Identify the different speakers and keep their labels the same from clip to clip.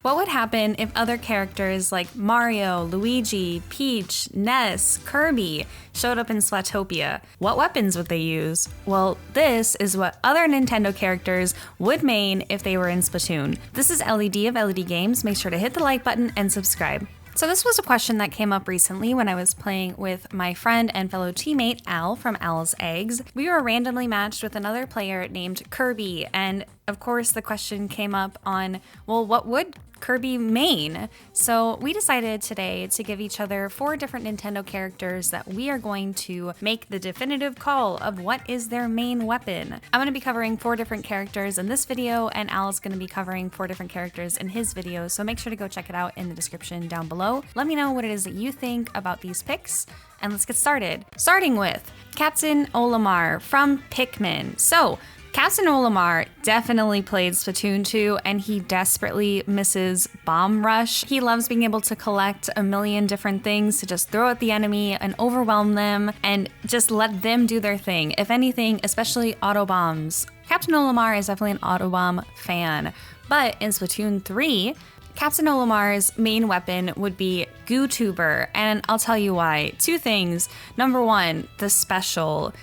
Speaker 1: What would happen if other characters like Mario, Luigi, Peach, Ness, Kirby showed up in Splatopia? What weapons would they use? Well, this is what other Nintendo characters would main if they were in Splatoon. This is LED of LED Games. Make sure to hit the like button and subscribe. So this was a question that came up recently when I was playing with my friend and fellow teammate Al from Al's Eggs. We were randomly matched with another player named Kirby, and of course the question came up on, well, what would Kirby main? So we decided today to give each other 4 different Nintendo characters that we are going to make the definitive call of what is their main weapon. I'm going to be covering 4 different characters in this video, and Al's going to be covering 4 different characters in his video, so make sure to go check it out in the description down below. Let me know what it is that you think about these picks, and let's get started. Starting with Captain Olimar from Pikmin. So Captain Olimar definitely played Splatoon 2, and he desperately misses Bomb Rush. He loves being able to collect a million different things to just throw at the enemy and overwhelm them and just let them do their thing. If anything, especially auto bombs. Captain Olimar is definitely an auto bomb fan, but in Splatoon 3, Captain Olimar's main weapon would be GooTuber, and I'll tell you why. 2 things. Number 1, the special.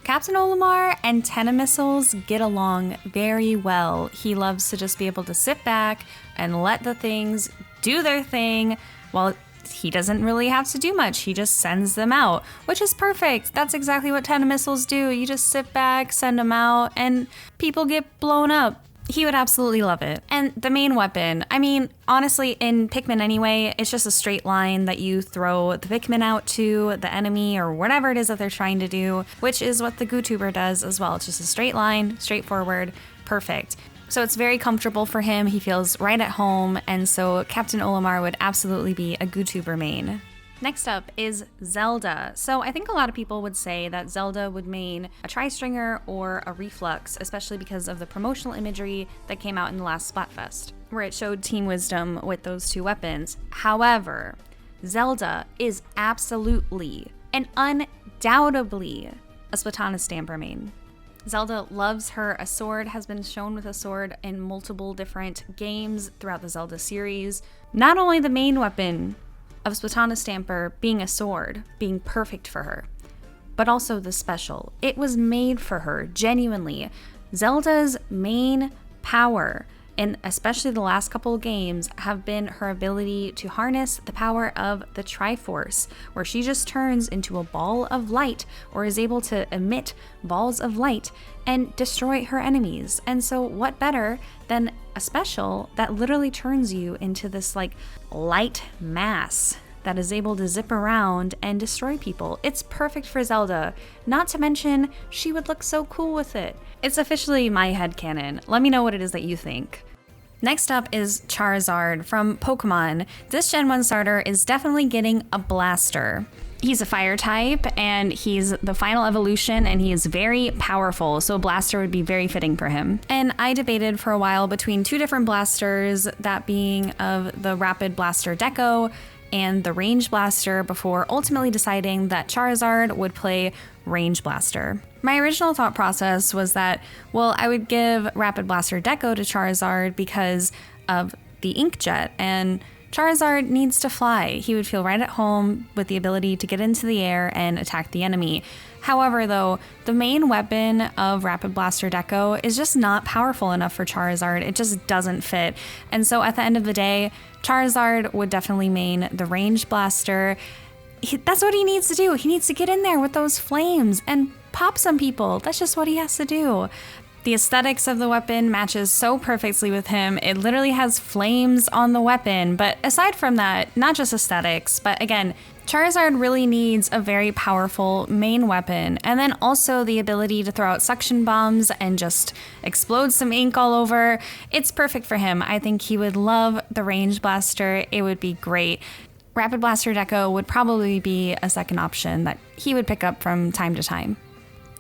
Speaker 1: Captain Olimar and Tenna missiles get along very well. He loves to just be able to sit back and let the things do their thing. Well, he doesn't really have to do much. He just sends them out, which is perfect. That's exactly what Tenna missiles do. You just sit back, send them out, and people get blown up. He would absolutely love it. And the main weapon, I mean, honestly, in Pikmin anyway, it's just a straight line that you throw the Pikmin out to the enemy or whatever it is that they're trying to do, which is what the GooTuber does as well. It's just a straight line, straightforward, perfect. So it's very comfortable for him. He feels right at home, and so Captain Olimar would absolutely be a GooTuber main. Next up is Zelda. So I think a lot of people would say that Zelda would main a Tri-Stringer or a Reflux, especially because of the promotional imagery that came out in the last Splatfest, where it showed Team Wisdom with those 2 weapons. However, Zelda is absolutely and undoubtedly a Splatana Stamper main. Zelda loves her a sword, has been shown with a sword in multiple different games throughout the Zelda series. Not only the main weapon of Splatana Stamper being a sword, being perfect for her, but also the special. It was made for her, genuinely. Zelda's main power, and especially the last couple of games, have been her ability to harness the power of the Triforce, where she just turns into a ball of light or is able to emit balls of light and destroy her enemies. And so what better than a special that literally turns you into this like light mass that is able to zip around and destroy people. It's perfect for Zelda. Not to mention, she would look so cool with it. It's officially my headcanon. Let me know what it is that you think. Next up is Charizard from Pokemon. This Gen 1 starter is definitely getting a blaster. He's a fire type, and he's the final evolution, and he is very powerful, so a blaster would be very fitting for him. And I debated for a while between 2 different blasters, that being of the Rapid Blaster Deco and the Range Blaster, before ultimately deciding that Charizard would play Range Blaster. My original thought process was that, well, I would give Rapid Blaster Deco to Charizard because of the Inkjet, and Charizard needs to fly. He would feel right at home with the ability to get into the air and attack the enemy. However, though, the main weapon of Rapid Blaster Deco is just not powerful enough for Charizard. It just doesn't fit. And so at the end of the day, Charizard would definitely main the Range Blaster. That's what he needs to do. He needs to get in there with those flames and pop some people. That's just what he has to do. The aesthetics of the weapon matches so perfectly with him. It literally has flames on the weapon. But aside from that, not just aesthetics, but again, Charizard really needs a very powerful main weapon, and then also the ability to throw out suction bombs and just explode some ink all over. It's perfect for him. I think he would love the Range Blaster. It would be great. Rapid Blaster Deco would probably be a second option that he would pick up from time to time.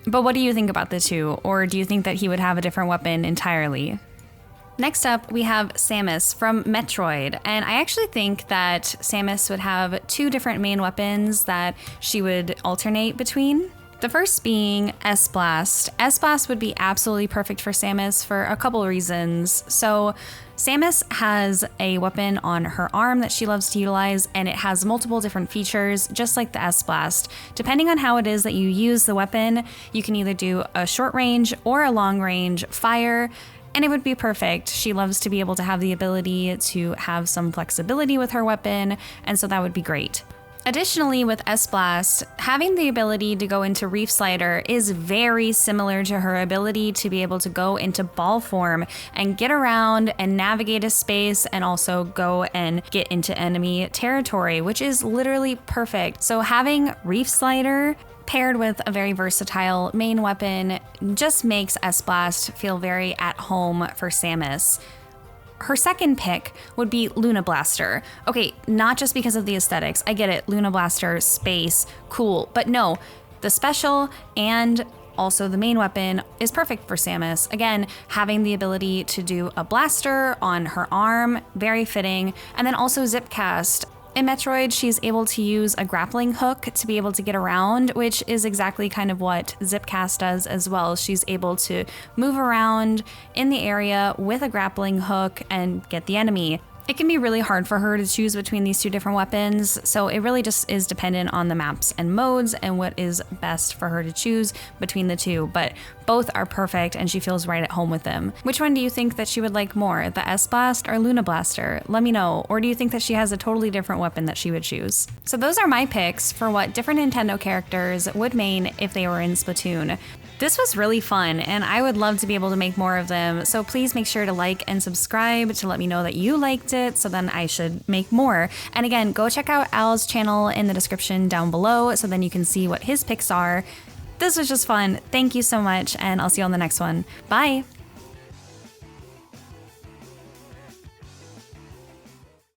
Speaker 1: But what do you think about the 2? Or do you think that he would have a different weapon entirely? Next up, we have Samus from Metroid, and I actually think that Samus would have 2 different main weapons that she would alternate between. The first being S-Blast. S-Blast would be absolutely perfect for Samus for a couple reasons. So Samus has a weapon on her arm that she loves to utilize, and it has multiple different features, just like the S-Blast. Depending on how it is that you use the weapon, you can either do a short range or a long range fire, and it would be perfect. She loves to be able to have the ability to have some flexibility with her weapon, and so that would be great. Additionally, with S-Blast, having the ability to go into Reef Slider is very similar to her ability to be able to go into ball form and get around and navigate a space and also go and get into enemy territory, which is literally perfect. So having Reef Slider paired with a very versatile main weapon just makes S-Blast feel very at home for Samus. Her second pick would be Luna Blaster. Okay, not just because of the aesthetics. I get it, Luna Blaster, space, cool. But no, the special and also the main weapon is perfect for Samus. Again, having the ability to do a blaster on her arm, very fitting. And then also zip cast. In Metroid, she's able to use a grappling hook to be able to get around, which is exactly kind of what Zipcast does as well. She's able to move around in the area with a grappling hook and get the enemy. It can be really hard for her to choose between these two different weapons, so it really just is dependent on the maps and modes and what is best for her to choose between the two, but both are perfect and she feels right at home with them. Which one do you think that she would like more, the S-Blast or Luna Blaster? Let me know, or do you think that she has a totally different weapon that she would choose? So those are my picks for what different Nintendo characters would main if they were in Splatoon. This was really fun, and I would love to be able to make more of them, so please make sure to like and subscribe to let me know that you liked it, so then I should make more. And again, go check out Al's channel in the description down below, so then you can see what his picks are. This was just fun. Thank you so much, and I'll see you on the next one. Bye!